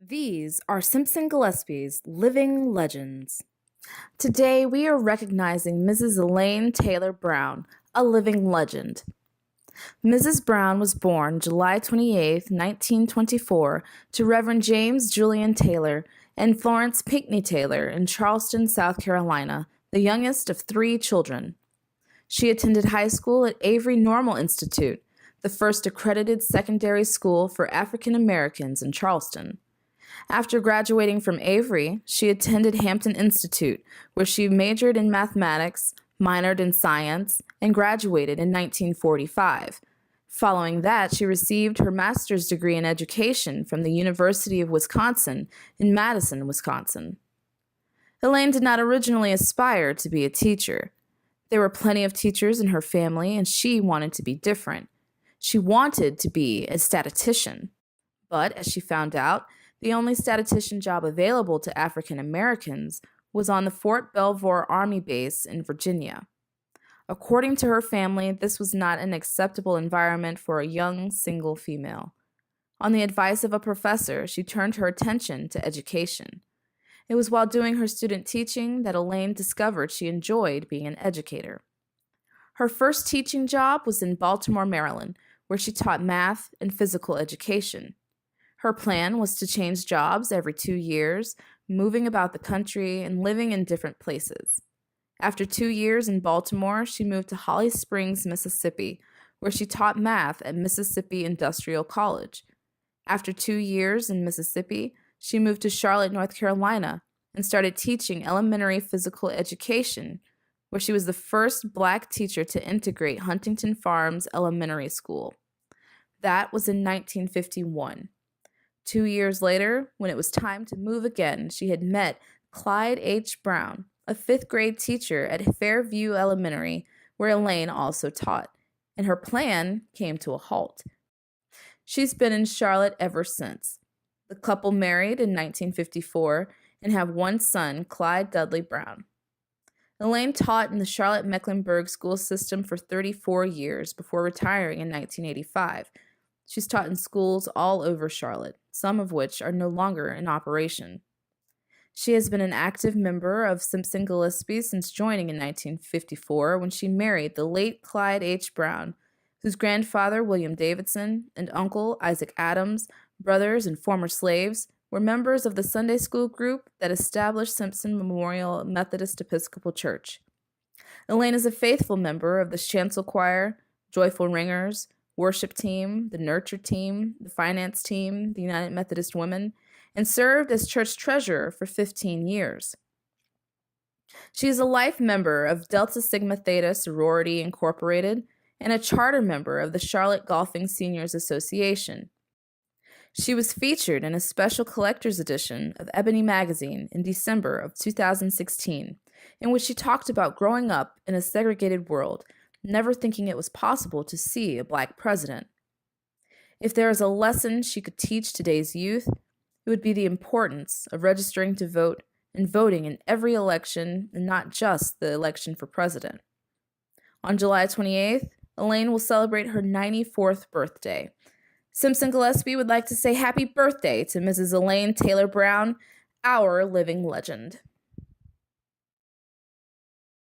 These are Simpson-Gillespie's living legends. Today we are recognizing Mrs. Elaine Taylor Brown, a living legend. Mrs. Brown was born July 28, 1924, to Reverend James Julian Taylor and Florence Pinckney Taylor in Charleston, South Carolina, the youngest of 3 children. She attended high school at Avery Normal Institute, the first accredited secondary school for African Americans in Charleston. After graduating from Avery, she attended Hampton Institute, where she majored in mathematics, minored in science, and graduated in 1945. Following that, she received her master's degree in education from the University of Wisconsin in Madison, Wisconsin. Elaine did not originally aspire to be a teacher. There were plenty of teachers in her family, and she wanted to be different. She wanted to be a statistician. But, as she found out, the only statistician job available to African Americans was on the Fort Belvoir Army Base in Virginia. According to her family, this was not an acceptable environment for a young, single female. On the advice of a professor, she turned her attention to education. It was while doing her student teaching that Elaine discovered she enjoyed being an educator. Her first teaching job was in Baltimore, Maryland, where she taught math and physical education. Her plan was to change jobs every 2 years, moving about the country and living in different places. After 2 years in Baltimore, she moved to Holly Springs, Mississippi, where she taught math at Mississippi Industrial College. After 2 years in Mississippi, she moved to Charlotte, North Carolina, and started teaching elementary physical education, where she was the first Black teacher to integrate Huntington Farms Elementary School. That was in 1951. 2 years later, when it was time to move again, she had met Clyde H. Brown, a 5th grade teacher at Fairview Elementary, where Elaine also taught, and her plan came to a halt. She's been in Charlotte ever since. The couple married in 1954 and have one son, Clyde Dudley Brown. Elaine taught in the Charlotte Mecklenburg School System for 34 years before retiring in 1985. She's taught in schools all over Charlotte, some of which are no longer in operation. She has been an active member of Simpson-Gillespie since joining in 1954 when she married the late Clyde H. Brown, whose grandfather, William Davidson, and uncle, Isaac Adams, brothers and former slaves, were members of the Sunday school group that established Simpson Memorial Methodist Episcopal Church. Elaine is a faithful member of the Chancel Choir, Joyful Ringers, worship team, the nurture team, the finance team, the United Methodist Women, and served as church treasurer for 15 years. She is a life member of Delta Sigma Theta Sorority Incorporated and a charter member of the Charlotte Golfing Seniors Association. She was featured in a special collector's edition of Ebony magazine in December of 2016, in which she talked about growing up in a segregated world, never thinking it was possible to see a Black president. If there is a lesson she could teach today's youth, it would be the importance of registering to vote and voting in every election and not just the election for president. On July 28th, Elaine will celebrate her 94th birthday. Simpson-Gillespie would like to say happy birthday to Mrs. Elaine Taylor Brown, our living legend.